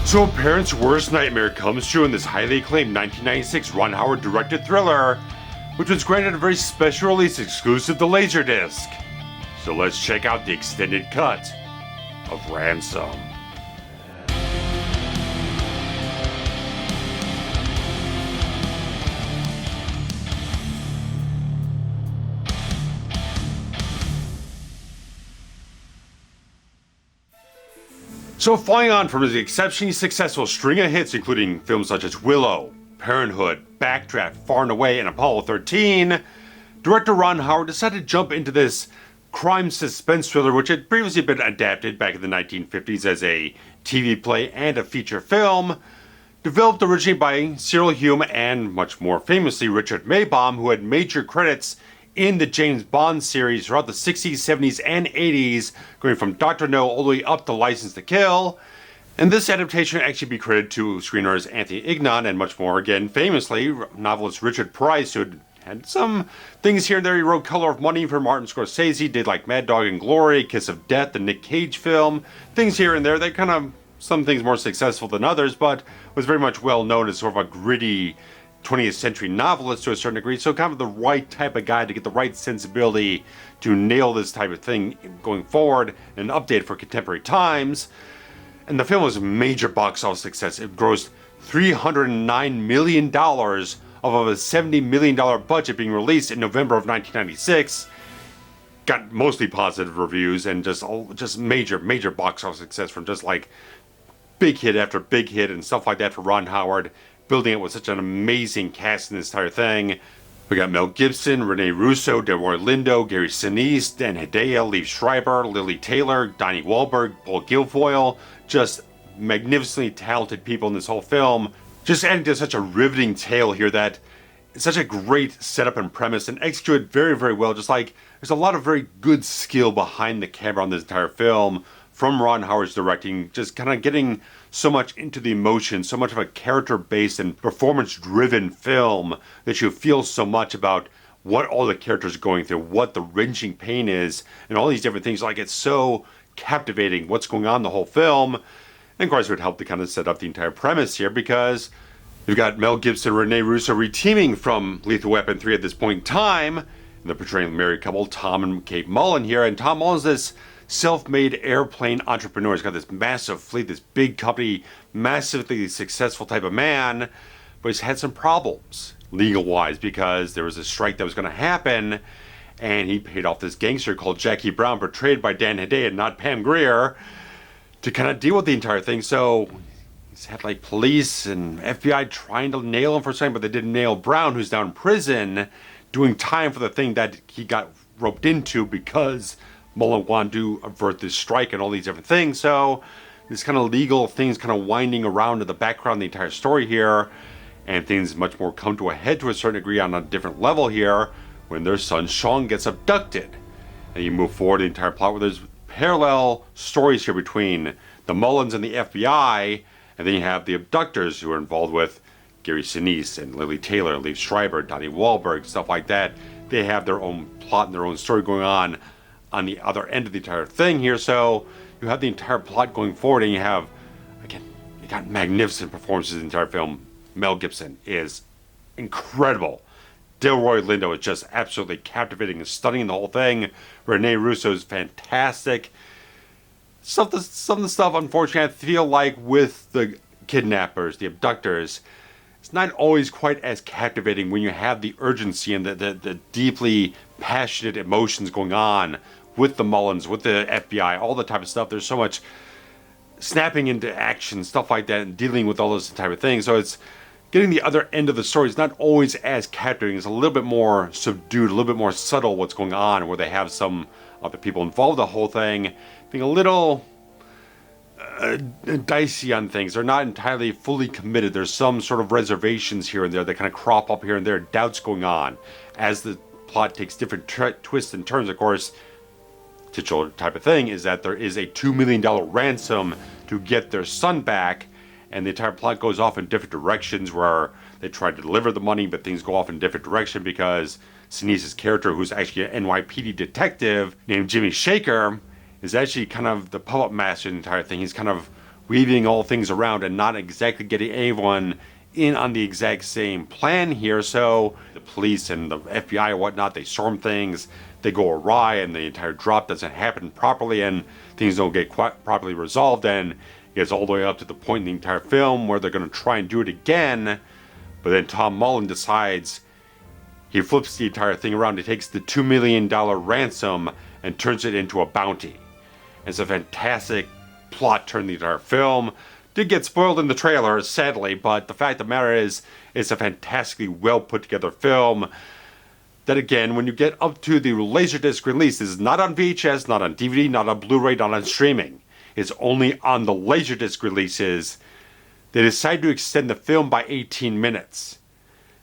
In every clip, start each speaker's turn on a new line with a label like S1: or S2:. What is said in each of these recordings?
S1: So a parent's worst nightmare comes true in this highly acclaimed 1996 Ron Howard directed thriller, which was granted a very special release exclusive to Laserdisc. So let's check out the extended cut of Ransom. So following on from his exceptionally successful string of hits including films such as Willow, Parenthood, Backdraft, Far and Away, and Apollo 13, director Ron Howard decided to jump into this crime suspense thriller which had previously been adapted back in the 1950s as a TV play and a feature film, developed originally by Cyril Hume and, much more famously, Richard Maibaum, who had major credits in the James Bond series throughout the 60s, 70s, and 80s, going from Dr. No all the way up to License to Kill. And this adaptation would actually be credited to screenwriters Anthony Ignon and much more, again, famously, novelist Richard Price, who had some things here and there. He wrote Color of Money for Martin Scorsese, did like Mad Dog and Glory, Kiss of Death, the Nick Cage film, things here and there. They kind of, some things more successful than others, but was very much well known as sort of a gritty 20th century novelist to a certain degree, so kind of the right type of guy to get the right sensibility to nail this type of thing going forward and update for contemporary times. And the film was a major box office success. It grossed $309 million of a $70 million budget being released in November of 1996. Got mostly positive reviews and just major box office success from just like big hit after big hit and stuff like that for Ron Howard, building it with such an amazing cast in this entire thing. We got Mel Gibson, Rene Russo, Delroy Lindo, Gary Sinise, Dan Hedaya, Liev Schreiber, Lily Taylor, Donnie Wahlberg, Paul Guilfoyle, just magnificently talented people in this whole film. Just adding to such a riveting tale here that it's such a great setup and premise and executed very, very well. Just like there's a lot of very good skill behind the camera on this entire film from Ron Howard's directing, just kind of getting so much into the emotion, so much of a character-based and performance-driven film that you feel so much about what all the characters are going through, what the wrenching pain is, and all these different things. Like, it's so captivating what's going on in the whole film. And of course, it would help to kind of set up the entire premise here because you've got Mel Gibson and Rene Russo reteaming from Lethal Weapon 3 at this point in time. And they're portraying the married couple, Tom and Kate Mullen here. And Tom Mullen's this self-made airplane entrepreneur. He's got this massive fleet, this big company, massively successful type of man, but he's had some problems legal-wise because there was a strike that was going to happen, and he paid off this gangster called Jackie Brown, portrayed by Dan Hedaya, not Pam Grier, to kind of deal with the entire thing. So he's had like police and FBI trying to nail him for something, but they didn't nail Brown, who's now in prison doing time for the thing that he got roped into because Mullen wanted to avert this strike and all these different things. So this kind of legal things kind of winding around in the background, the entire story here, and things much more come to a head to a certain degree on a different level here when their son Sean gets abducted. And you move forward the entire plot where there's parallel stories here between the Mullens and the FBI, and then you have the abductors who are involved with Gary Sinise and Lily Taylor, Liev Schreiber, Donnie Wahlberg, stuff like that. They have their own plot and their own story going on the other end of the entire thing here. So you have the entire plot going forward, and you have, again, you got magnificent performances in the entire film. Mel Gibson is incredible. Delroy Lindo is just absolutely captivating and stunning in the whole thing. Rene Russo is fantastic. Some of the stuff, unfortunately, I feel like with the kidnappers, the abductors, it's not always quite as captivating when you have the urgency and the deeply passionate emotions going on with the Mullens, with the FBI, all the type of stuff. There's so much snapping into action, stuff like that, and dealing with all those type of things. So it's getting the other end of the story is not always as captivating. It's a little bit more subdued, a little bit more subtle what's going on, where they have some of the people involved in the whole thing being a little dicey on things. They're not entirely fully committed. There's some sort of reservations here and there that kind of crop up here and there, doubts going on as the plot takes different twists and turns. Of course, titular type of thing is that there is a $2 million ransom to get their son back, and the entire plot goes off in different directions where they try to deliver the money, but things go off in a different direction because Sinise's character, who's actually an NYPD detective named Jimmy Shaker, is actually kind of the puppet master in the entire thing. He's kind of weaving all things around and not exactly getting anyone in on the exact same plan here. So the police and the FBI or whatnot, they storm things, they go awry, and the entire drop doesn't happen properly, and things don't get quite properly resolved, and it gets all the way up to the point in the entire film where they're going to try and do it again. But then Tom Mullen decides, he flips the entire thing around. He takes the $2 million ransom and turns it into a bounty. It's a fantastic plot turn the entire film. Did get spoiled in the trailer, sadly, but the fact of the matter is, it's a fantastically well put together film. That again, when you get up to the Laserdisc release, this is not on VHS, not on DVD, not on Blu-ray, not on streaming. It's only on the Laserdisc releases. They decided to extend the film by 18 minutes.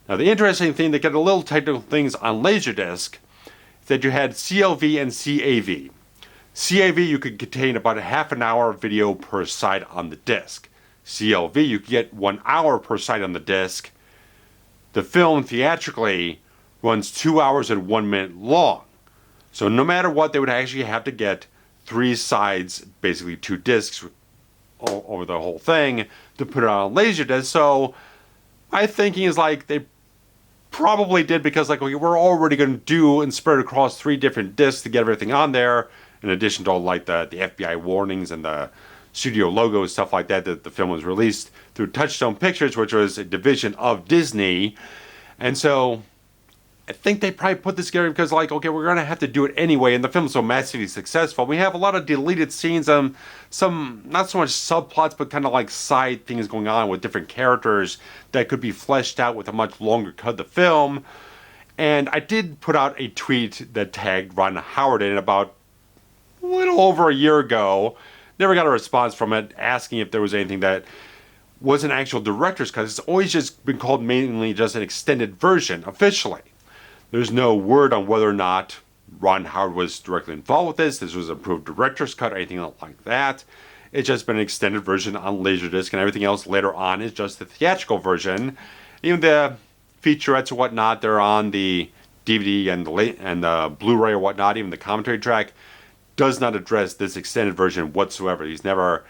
S1: Now the interesting thing, they get a little technical things on Laserdisc, is that you had CLV and CAV. CAV, you could contain about a half an hour of video per side on the disc. CLV, you could get 1 hour per side on the disc. The film theatrically runs 2 hours and 1 minute long. So no matter what, they would actually have to get 3 sides, basically 2 discs over the whole thing, to put it on Laserdisc. So my thinking is like they probably did because like, okay, we're already going to do and spread across 3 different discs to get everything on there, in addition to all like the FBI warnings and the studio logos, stuff like that, that the film was released through Touchstone Pictures, which was a division of Disney. And so I think they probably put this together because like, okay, we're going to have to do it anyway, and the film's so massively successful. We have a lot of deleted scenes, some not so much subplots, but kind of like side things going on with different characters that could be fleshed out with a much longer cut of the film. And I did put out a tweet that tagged Ron Howard in about a little over a year ago. Never got a response from it asking if there was anything that was an actual director's cut. It's always just been called mainly just an extended version officially. There's no word on whether or not Ron Howard was directly involved with this. This was an approved director's cut or anything like that. It's just been an extended version on Laserdisc, and everything else later on is just the theatrical version. Even the featurettes or whatnot, they're on the DVD and the Blu-ray or whatnot. Even the commentary track does not address this extended version whatsoever. He's never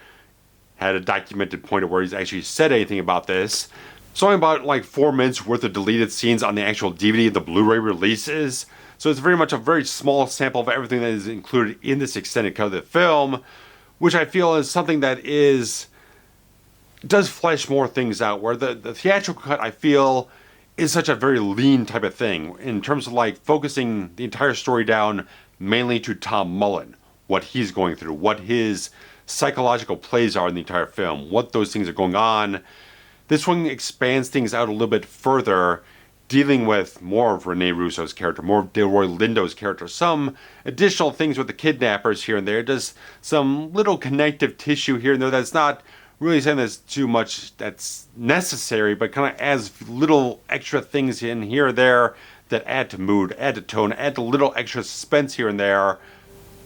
S1: had a documented point of where he's actually said anything about this. It's only about like 4 minutes worth of deleted scenes on the actual DVD and the Blu-ray releases. So it's very much a very small sample of everything that is included in this extended cut of the film, which I feel is something that does flesh more things out, where the theatrical cut, I feel, is such a very lean type of thing in terms of like focusing the entire story down mainly to Tom Mullen, what he's going through, what his psychological plays are in the entire film, what those things are going on. This one expands things out a little bit further, dealing with more of Rene Russo's character, more of Delroy Lindo's character, some additional things with the kidnappers here and there, just some little connective tissue here and there that's not really saying there's too much that's necessary, but kind of adds little extra things in here or there that add to mood, add to tone, add to little extra suspense here and there.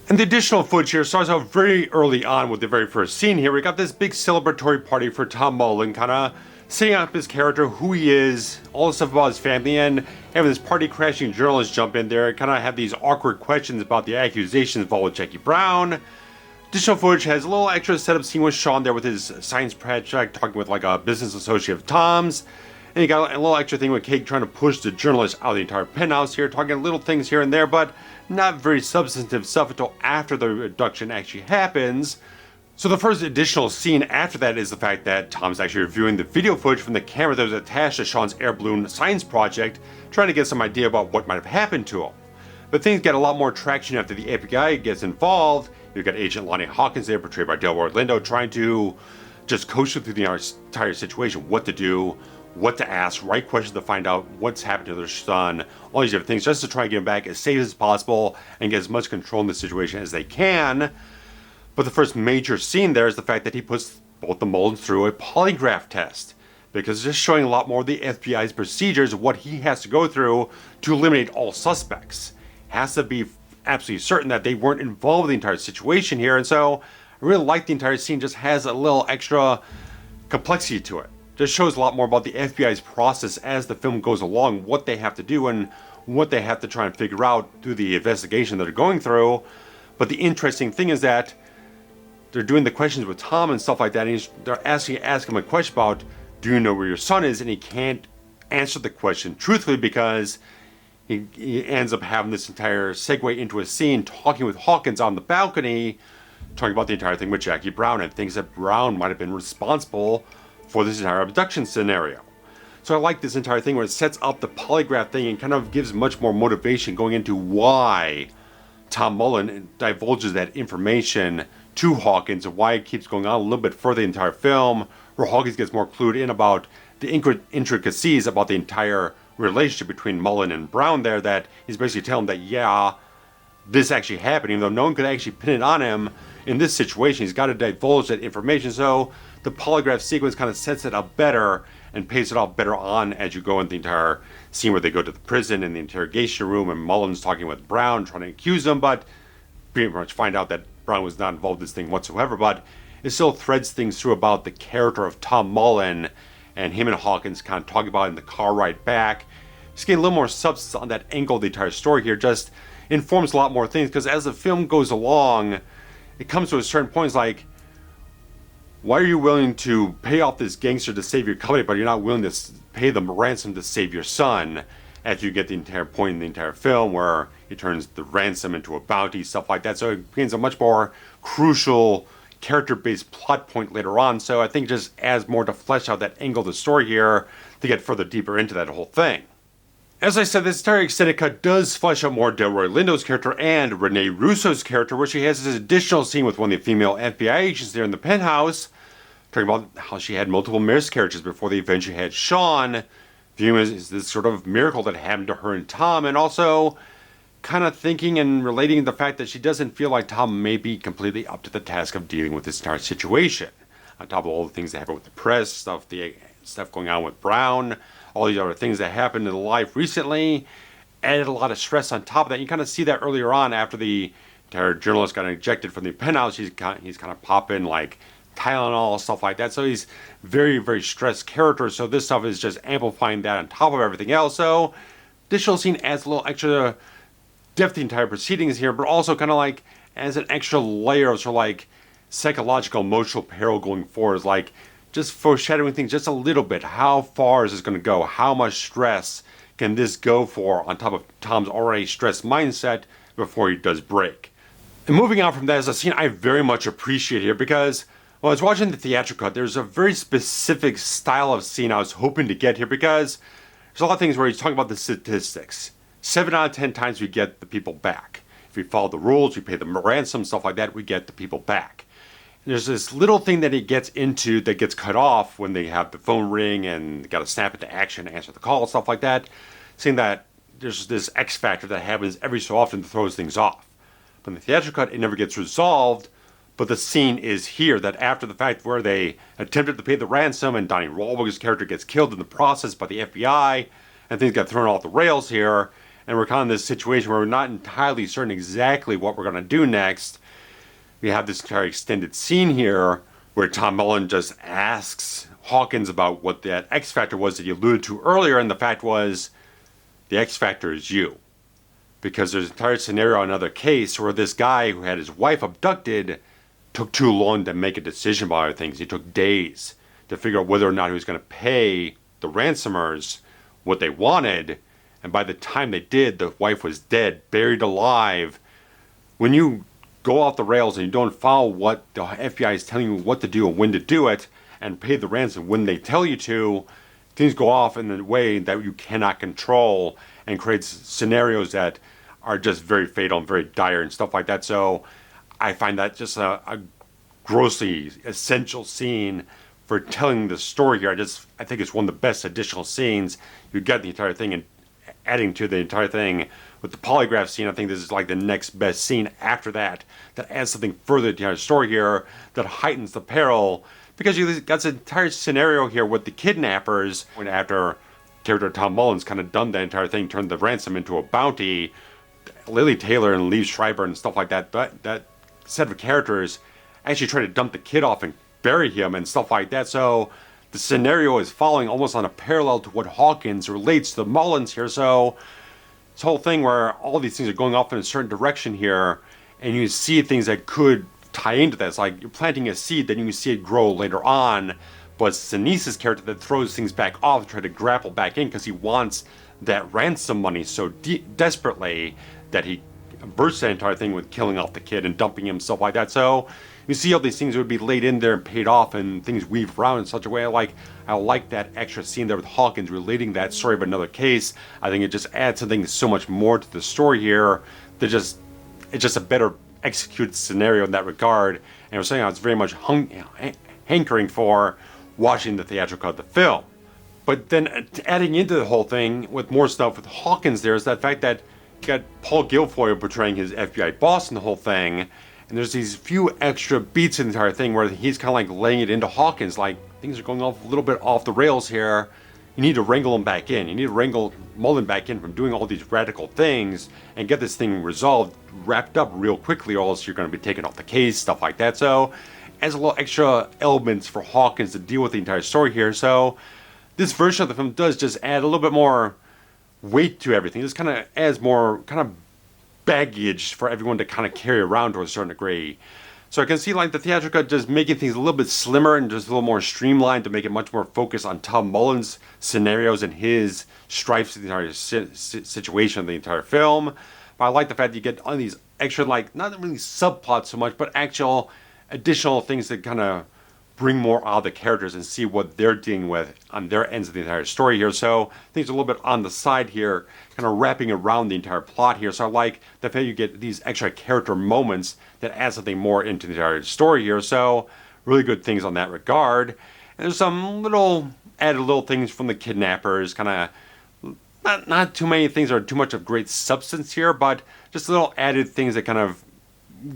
S1: And the additional footage here starts out very early on with the very first scene here. We got this big celebratory party for Tom Mullen, kind of setting up his character, who he is, all the stuff about his family, and having this party crashing journalist jump in there, kind of have these awkward questions about the accusations involved with Jackie Brown. Additional footage has a little extra setup scene with Sean there with his science project, talking with like a business associate of Tom's. And you got a little extra thing with Kate trying to push the journalist out of the entire penthouse here, talking little things here and there, but not very substantive stuff until after the abduction actually happens. So the first additional scene after that is the fact that Tom's actually reviewing the video footage from the camera that was attached to Sean's air balloon science project, trying to get some idea about what might have happened to him. But things get a lot more traction after the FBI gets involved. You've got Agent Lonnie Hawkins there, portrayed by Delroy Lindo, trying to just coach you through the entire situation, what to do, what to ask, right questions to find out what's happened to their son, all these different things, just to try and get him back as safe as possible and get as much control in the situation as they can. But the first major scene there is the fact that he puts both the Mullins through a polygraph test, because it's just showing a lot more of the FBI's procedures, what he has to go through to eliminate all suspects. Has to be absolutely certain that they weren't involved in the entire situation here, and so I really like the entire scene. Just has a little extra complexity to it. Just shows a lot more about the FBI's process as the film goes along, what they have to do and what they have to try and figure out through the investigation that they're going through. But the interesting thing is that they're doing the questions with Tom and stuff like that, and they're asking him a question about, do you know where your son is? And he can't answer the question truthfully because he ends up having this entire segue into a scene talking with Hawkins on the balcony, talking about the entire thing with Jackie Brown and thinks that Brown might have been responsible for this entire abduction scenario. So I like this entire thing where it sets up the polygraph thing and kind of gives much more motivation going into why Tom Mullen divulges that information to Hawkins and why it keeps going on a little bit further the entire film, where Hawkins gets more clued in about the intricacies about the entire relationship between Mullen and Brown there, that he's basically telling him that, yeah, this actually happened, even though no one could actually pin it on him in this situation. He's got to divulge that information, so the polygraph sequence kind of sets it up better and pays it off better on as you go in the entire scene where they go to the prison in the interrogation room and Mullen's talking with Brown, trying to accuse him, but pretty much find out that Brown was not involved in this thing whatsoever. But it still threads things through about the character of Tom Mullen, and him and Hawkins kind of talking about it in the car ride back. Just getting a little more substance on that angle of the entire story here just informs a lot more things, because as the film goes along, it comes to a certain point, it's like, why are you willing to pay off this gangster to save your company, but you're not willing to pay them ransom to save your son? As you get the entire point in the entire film where he turns the ransom into a bounty, stuff like that. So it becomes a much more crucial character-based plot point later on. So I think it just adds more to flesh out that angle of the story here to get further deeper into that whole thing. As I said, this entire extended cut does flesh out more Delroy Lindo's character and Rene Russo's character, where she has this additional scene with one of the female FBI agents there in the penthouse, talking about how she had multiple miscarriages before they eventually had Sean, viewing as this sort of miracle that happened to her and Tom, and also kind of thinking and relating the fact that she doesn't feel like Tom may be completely up to the task of dealing with this entire situation. On top of all the things that happen with the press, stuff going on with Brown, all these other things that happened in life recently, added a lot of stress on top of that. You kind of see that earlier on after the entire journalist got ejected from the penthouse. He's kind of popping like Tylenol, stuff like that. So he's very, very stressed character. So this stuff is just amplifying that on top of everything else. So additional scene adds a little extra depth to the entire proceedings here, but also kind of like as an extra layer of sort of like psychological, emotional peril going forward. Is like just foreshadowing things just a little bit. How far is this going to go? How much stress can this go for on top of Tom's already stressed mindset before he does break? And moving on from that is a scene I very much appreciate here, because when I was watching the theatrical cut, there's a very specific style of scene I was hoping to get here, because there's a lot of things where he's talking about the statistics. 7 out of 10 times we get the people back. If we follow the rules, we pay them ransom, stuff like that, we get the people back. And there's this little thing that he gets into that gets cut off when they have the phone ring and they got to snap into action, answer the call, stuff like that, saying that there's this X factor that happens every so often that throws things off. But in the theatrical cut, it never gets resolved, but the scene is here, that after the fact where they attempted to pay the ransom and Donnie Wahlberg's character gets killed in the process by the FBI, and things got thrown off the rails here, and we're kind of in this situation where we're not entirely certain exactly what we're going to do next. We have this entire extended scene here where Tom Mullen just asks Hawkins about what that X factor was that you alluded to earlier, and the fact was the X factor is you. Because there's an entire scenario, another case, where this guy who had his wife abducted took too long to make a decision about other things. He took days to figure out whether or not he was going to pay the ransomers what they wanted, and by the time they did, the wife was dead, buried alive. When you go off the rails and you don't follow what the FBI is telling you what to do and when to do it, and pay the ransom when they tell you to, things go off in a way that you cannot control and creates scenarios that are just very fatal and very dire and stuff like that. So I find that just a grossly essential scene for telling the story here. I think it's one of the best additional scenes. You get the entire thing, and adding to the entire thing with the polygraph scene, I think this is like the next best scene after that adds something further to the story here that heightens the peril, because you got this entire scenario here with the kidnappers, when after character Tom Mullen's kind of done that entire thing, turned the ransom into a bounty, Lily Taylor and Lee Schreiber and stuff like that, that set of characters actually try to dump the kid off and bury him and stuff like that. So the scenario is following almost on a parallel to what Hawkins relates to the Mullens here. So this whole thing where all these things are going off in a certain direction here, and you see things that could tie into that. It's like you're planting a seed, then you can see it grow later on. But Sinise's character that throws things back off to try to grapple back in because he wants that ransom money so desperately that he bursts that entire thing with killing off the kid and dumping him, stuff like that. So you see all these things would be laid in there and paid off, and things weave around in such a way. I like that extra scene there with Hawkins relating that story of another case. I think it just adds something so much more to the story here. It's just a better executed scenario in that regard. And I was saying I was very much hankering for watching the theatrical cut of the film. But then adding into the whole thing with more stuff with Hawkins there is that fact that you got Paul Guilfoyle portraying his FBI boss in the whole thing, and there's these few extra beats in the entire thing where he's kind of like laying it into Hawkins, like things are going off a little bit off the rails here. You need to wrangle him back in. You need to wrangle Mullen back in from doing all these radical things and get this thing resolved, wrapped up real quickly, or else you're going to be taken off the case, stuff like that. So adds a little extra elements for Hawkins to deal with the entire story here. So this version of the film does just add a little bit more weight to everything. This kind of adds more kind of baggage for everyone to kind of carry around to a certain degree. So I can see like the theatrical just making things a little bit slimmer and just a little more streamlined to make it much more focused on Tom Mullen's scenarios and his stripes in the entire situation of the entire film. But I like the fact that you get all these extra, like, not really subplots so much, but actual additional things that kind of bring more out of the characters and see what they're dealing with on their ends of the entire story here. So things are a little bit on the side here, kind of wrapping around the entire plot here. So I like the fact you get these extra character moments that add something more into the entire story here. So really good things on that regard. And there's some added little things from the kidnappers, kind of not too many things or too much of great substance here, but just little added things that kind of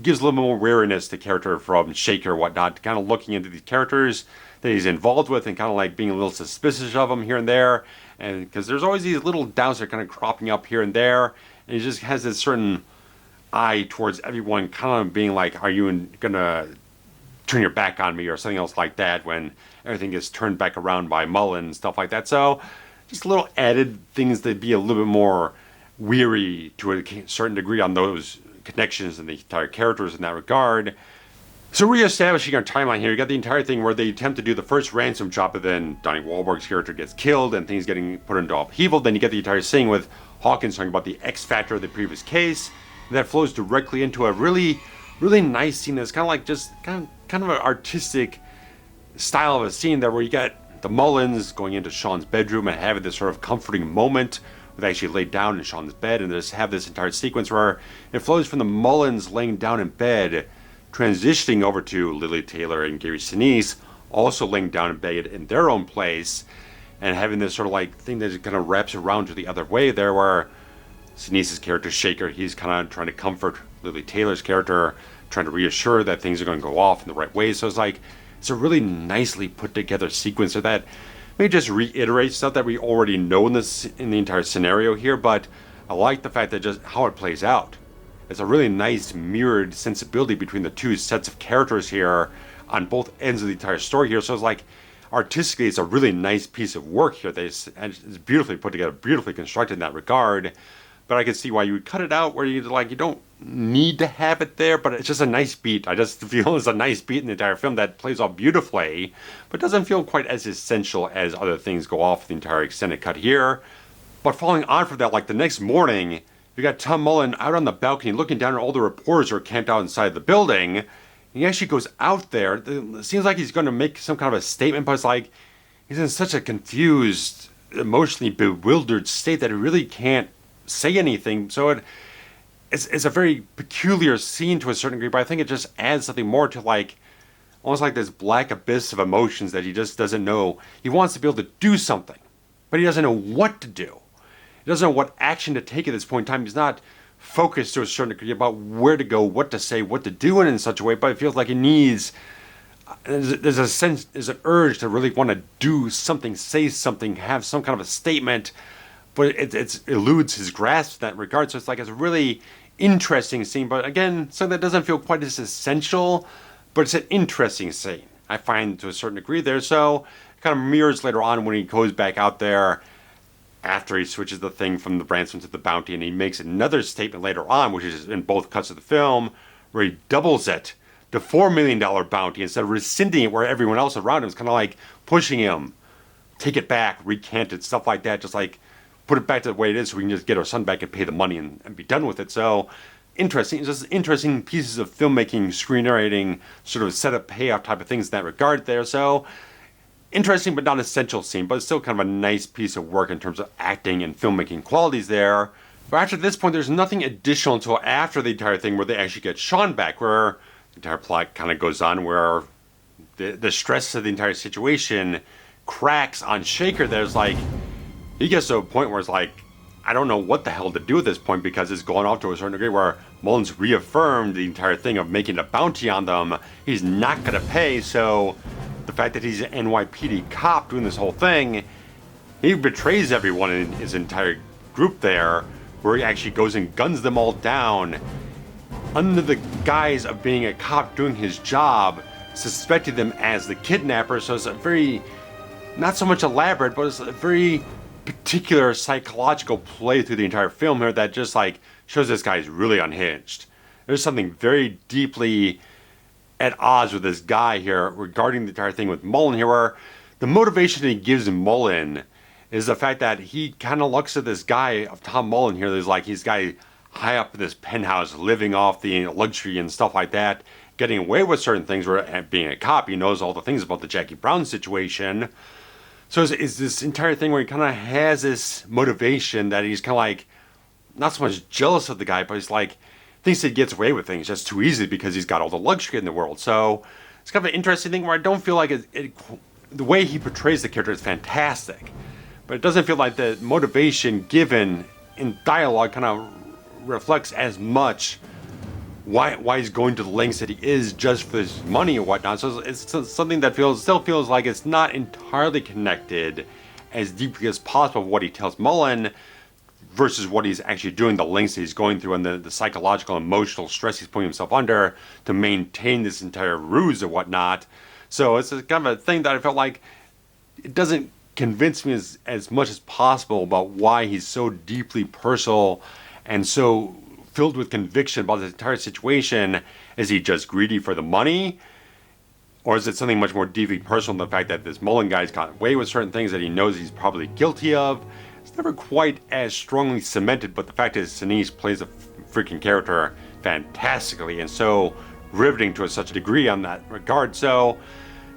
S1: gives a little more wariness to character from Shaker or whatnot, kind of looking into these characters that he's involved with and kind of like being a little suspicious of them here and there. And because there's always these little doubts that are kind of cropping up here and there, and he just has this certain eye towards everyone, kind of being like, are you gonna turn your back on me or something else like that when everything gets turned back around by Mullen and stuff like that. So just little added things that be a little bit more weary to a certain degree on those connections and the entire characters in that regard. So re-establishing our timeline here, you got the entire thing where they attempt to do the first ransom job, but then Donnie Wahlberg's character gets killed and things getting put into upheaval. Then you get the entire scene with Hawkins talking about the X factor of the previous case. And that flows directly into a really nice scene that's kind of like just kind of an artistic style of a scene there, where you got the Mullins going into Sean's bedroom and having this sort of comforting moment. They actually lay down in Sean's bed, and just have this entire sequence where it flows from the Mullins laying down in bed, transitioning over to Lily Taylor and Gary Sinise also laying down in bed in their own place, and having this sort of like thing that kind of wraps around to the other way there, where Sinise's character Shaker, he's kind of trying to comfort Lily Taylor's character, trying to reassure that things are going to go off in the right way. So it's a really nicely put together sequence of that. Maybe just reiterate stuff that we already know in the entire scenario here, but I like the fact that just how it plays out. It's a really nice mirrored sensibility between the two sets of characters here on both ends of the entire story here. So it's like artistically, it's a really nice piece of work here. It's beautifully put together, beautifully constructed in that regard. But I can see why you would cut it out, where you don't need to have it there, but it's just a nice beat. I just feel it's a nice beat in the entire film that plays off beautifully, but doesn't feel quite as essential as other things go off the entire extended cut here. But following on from that, like the next morning, you got Tom Mullen out on the balcony looking down at all the reporters who are camped out inside the building. He actually goes out there. It seems like he's going to make some kind of a statement, but it's like he's in such a confused, emotionally bewildered state that he really can't say anything. So it's a very peculiar scene to a certain degree, but I think it just adds something more to like almost like this black abyss of emotions that he just doesn't know. He wants to be able to do something, but he doesn't know what to do. He doesn't know what action to take at this point in time. He's not focused to a certain degree about where to go, what to say, what to do in such a way, but it feels like he needs, there's an urge to really want to do something, say something, have some kind of a statement, but it eludes his grasp in that regard. So it's like it's a really interesting scene, but again, something that doesn't feel quite as essential, but it's an interesting scene, I find, to a certain degree there. So it kind of mirrors later on when he goes back out there after he switches the thing from the ransom to the bounty, and he makes another statement later on, which is in both cuts of the film, where he doubles it the $4 million bounty instead of rescinding it where everyone else around him is kind of like pushing him. Take it back, recant it, stuff like that. Just like put it back to the way it is so we can just get our son back and pay the money and be done with it. So interesting. It's just interesting pieces of filmmaking, screenwriting, sort of setup, payoff type of things in that regard there. So interesting but not essential scene, but it's still kind of a nice piece of work in terms of acting and filmmaking qualities there. But after this point, there's nothing additional until after the entire thing where they actually get Sean back, where the entire plot kind of goes on, where the stress of the entire situation cracks on Shaker. There's like, he gets to a point where it's like, I don't know what the hell to do at this point, because it's gone off to a certain degree where Mullen's reaffirmed the entire thing of making a bounty on them. He's not going to pay, so the fact that he's an NYPD cop doing this whole thing, he betrays everyone in his entire group there, where he actually goes and guns them all down under the guise of being a cop doing his job, suspecting them as the kidnapper. So it's a very, not so much elaborate, but it's a very particular psychological play through the entire film here that just like shows this guy's really unhinged. There's something very deeply at odds with this guy here regarding the entire thing with Mullen here, where the motivation that he gives Mullen is the fact that he kind of looks at this guy of Tom Mullen here. There's like he's guy high up in this penthouse, living off the luxury and stuff like that, getting away with certain things. Where being a cop, he knows all the things about the Jackie Brown situation. So it's this entire thing where he kind of has this motivation that he's kind of like not so much jealous of the guy, but he's like thinks he gets away with things just too easily because he's got all the luxury in the world. So it's kind of an interesting thing where I don't feel like the way he portrays the character is fantastic, but it doesn't feel like the motivation given in dialogue kind of reflects as much why he's going to the lengths that he is just for his money or whatnot. So it's something that still feels like it's not entirely connected as deeply as possible with what he tells Mullen versus what he's actually doing, the lengths that he's going through, and the psychological, emotional stress he's putting himself under to maintain this entire ruse or whatnot. So it's kind of a thing that I felt like it doesn't convince me as much as possible about why he's so deeply personal and so filled with conviction about the entire situation. Is he just greedy for the money? Or is it something much more deeply personal, the fact that this Mullen guy's got away with certain things that he knows he's probably guilty of? It's never quite as strongly cemented, but the fact is Sinise plays a freaking character fantastically and so riveting to such a degree on that regard. So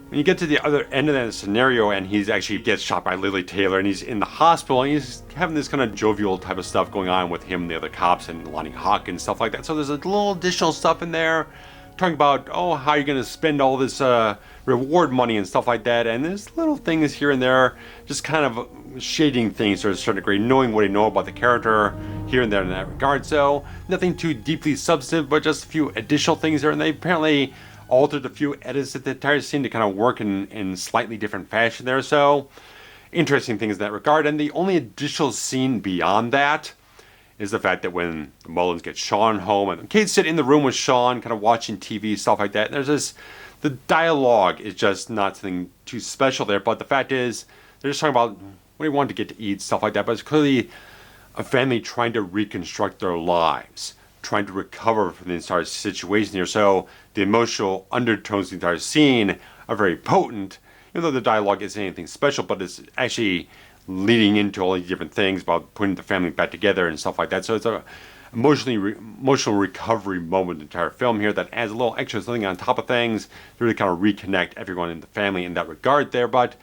S1: when you get to the other end of that scenario and he's actually gets shot by Lily Taylor and he's in the hospital and he's having this kind of jovial type of stuff going on with him and the other cops and Lonnie Hawk and stuff like that. So there's a little additional stuff in there talking about, oh, how you're going to spend all this reward money and stuff like that. And there's little things here and there, just kind of shading things to a certain degree, knowing what you know about the character here and there in that regard. So nothing too deeply substantive, but just a few additional things there. And they apparently altered a few edits at the entire scene to kind of work in slightly different fashion there. So interesting things in that regard. And the only additional scene beyond that is the fact that when the Mullens get Sean home and Kate's sitting in the room with Sean kind of watching TV, stuff like that, and there's this, the dialogue is just not something too special there, but the fact is they're just talking about what do you want to get to eat, stuff like that. But it's clearly a family trying to reconstruct their lives, trying to recover from the entire situation here. So the emotional undertones of the entire scene are very potent, even though the dialogue isn't anything special, but it's actually leading into all these different things about putting the family back together and stuff like that. So it's a emotional recovery moment in the entire film here that adds a little extra something on top of things to really kind of reconnect everyone in the family in that regard there. But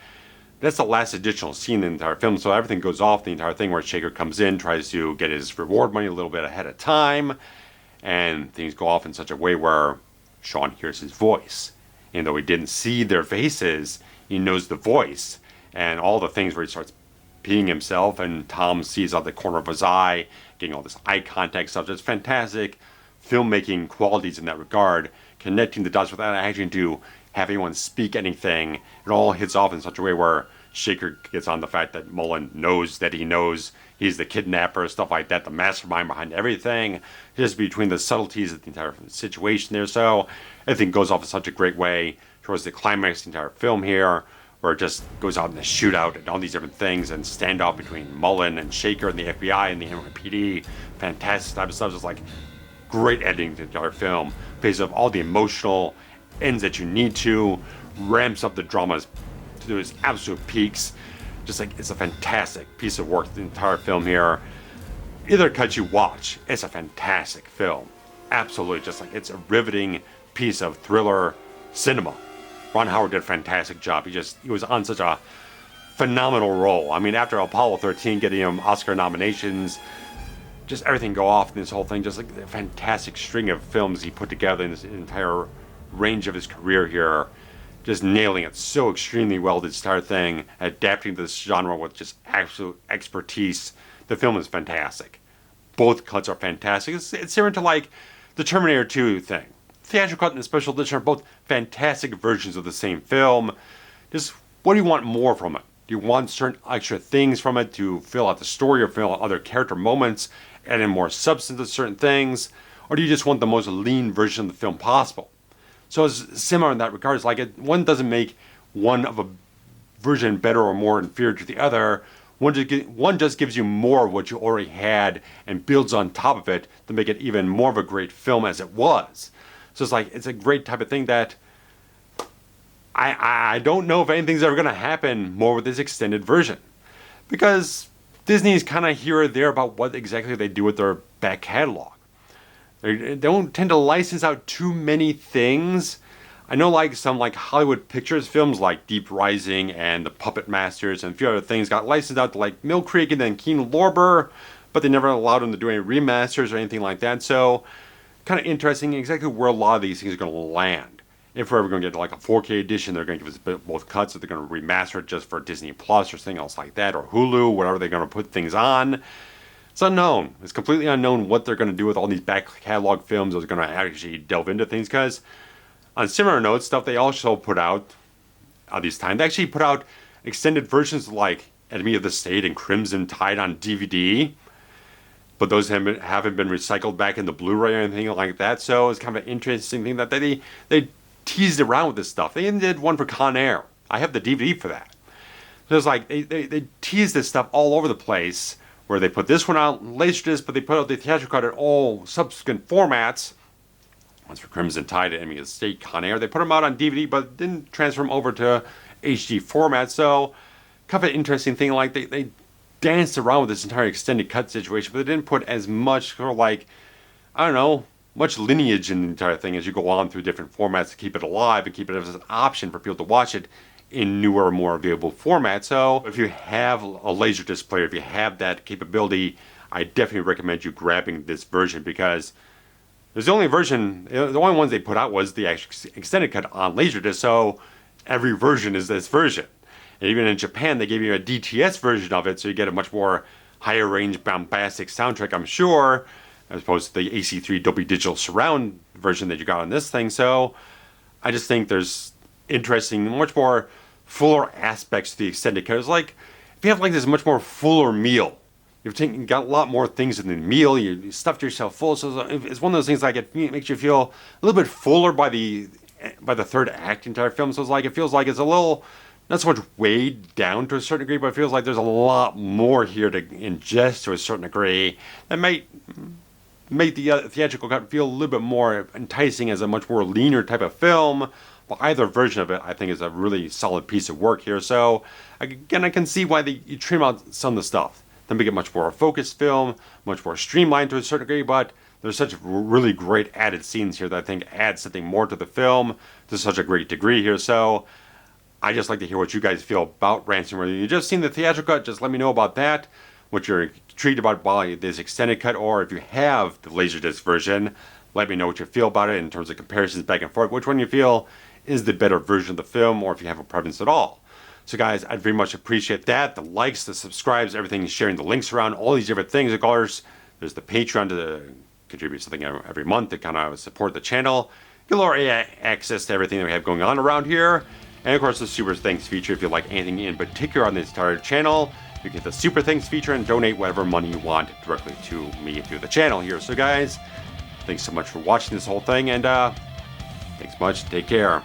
S1: that's the last additional scene in the entire film. So everything goes off, the entire thing where Shaker comes in, tries to get his reward money a little bit ahead of time, and things go off in such a way where Sean hears his voice. And though he didn't see their faces, he knows the voice and all the things where he starts peeing himself, and Tom sees out the corner of his eye, getting all this eye contact stuff. Just fantastic filmmaking qualities in that regard, connecting the dots without actually to have anyone speak anything. It all hits off in such a way where Shaker gets on the fact that Mullen knows that he knows he's the kidnapper, stuff like that, the mastermind behind everything, just between the subtleties of the entire situation there. So everything goes off in such a great way towards the climax of the entire film here, where it just goes out in a shootout and all these different things and standoff between Mullen and Shaker and the FBI and the NYPD. Fantastic type of stuff. Just like great editing to the entire film, pays off all the emotional ends that you need to, ramps up the dramas to its absolute peaks. Just like, it's a fantastic piece of work, the entire film here. Either cut you watch, it's a fantastic film. Absolutely, just like, it's a riveting piece of thriller cinema. Ron Howard did a fantastic job. He was on such a phenomenal role. I mean, after Apollo 13 getting him Oscar nominations, just everything go off in this whole thing, just like the fantastic string of films he put together in this entire range of his career here, just nailing it so extremely well, this entire thing, adapting to this genre with just absolute expertise. The film is fantastic. Both cuts are fantastic. It's similar to like the Terminator 2 thing. Theatrical cut and the special edition are both fantastic versions of the same film. Just, what do you want more from it? Do you want certain extra things from it to fill out the story or fill out other character moments, add in more substance to certain things? Or do you just want the most lean version of the film possible? So it's similar in that regard. It's like one doesn't make one of a version better or more inferior to the other. One just gives you more of what you already had and builds on top of it to make it even more of a great film as it was. So it's like, it's a great type of thing that I don't know if anything's ever going to happen more with this extended version. Because Disney's kind of here or there about what exactly they do with their back catalog. They don't tend to license out too many things. I know like some like Hollywood Pictures films like Deep Rising and The Puppet Masters and a few other things got licensed out to like Mill Creek and then Keen Lorber, but they never allowed them to do any remasters or anything like that. So kind of interesting exactly where a lot of these things are going to land. If we're ever going to get like a 4K edition, they're going to give us both cuts, or they're going to remaster it just for Disney Plus or something else like that, or Hulu, whatever they're going to put things on. It's unknown. It's completely unknown what they're going to do with all these back catalog films. They're going to actually delve into things, because on similar notes, stuff they also put out at this time, they actually put out extended versions of like Enemy of the State and Crimson Tide on DVD. But those haven't been recycled back into Blu-ray or anything like that. So it's kind of an interesting thing that they teased around with this stuff. They even did one for Con Air. I have the DVD for that. So it's like they teased this stuff all over the place, where they put this one out in Laserdisc, but they put out the theatrical cut in all subsequent formats. Once for Crimson Tide and Enemy of the State, Con Air, they put them out on DVD, but didn't transfer them over to HD format. So kind of an interesting thing, like they danced around with this entire extended cut situation, but they didn't put as much sort of like, I don't know, much lineage in the entire thing as you go on through different formats to keep it alive and keep it as an option for people to watch it in newer, more available formats. So if you have a Laserdisc player, if you have that capability, I definitely recommend you grabbing this version, because there's the only version, the only ones they put out was the actual extended cut on Laserdisc, so every version is this version. And even in Japan, they gave you a DTS version of it, so you get a much more higher range, bombastic soundtrack, I'm sure, as opposed to the AC3 Dolby Digital Surround version that you got on this thing. So I just think there's interesting, much more fuller aspects to the extended cut. It's like, if you have like this much more fuller meal, you've got a lot more things in the meal, you stuffed yourself full, so it's one of those things like it makes you feel a little bit fuller by the third act entire film. So it's like, it feels like it's a little, not so much weighed down to a certain degree, but it feels like there's a lot more here to ingest to a certain degree that might make the theatrical cut feel a little bit more enticing as a much more leaner type of film. But either version of it, I think, is a really solid piece of work here. So again, I can see why you trim out some of the stuff to make it much more a focused film, much more streamlined to a certain degree, but there's such really great added scenes here that I think add something more to the film to such a great degree here. So I just like to hear what you guys feel about Ransom. Whether you just seen the theatrical cut, just let me know about that, what you're intrigued about by this extended cut, or if you have the Laserdisc version, let me know what you feel about it in terms of comparisons back and forth, which one you feel is the better version of the film, or if you have a preference at all. So guys, I'd very much appreciate that. The likes, the subscribes, everything, sharing the links around, all these different things. Of course, there's the Patreon to contribute something every month to kind of support the channel. Get a little access to everything that we have going on around here. And of course, the Super Thanks feature. If you like anything in particular on this entire channel, you get the Super Thanks feature and donate whatever money you want directly to me through the channel here. So guys, thanks so much for watching this whole thing, and thanks much. Take care.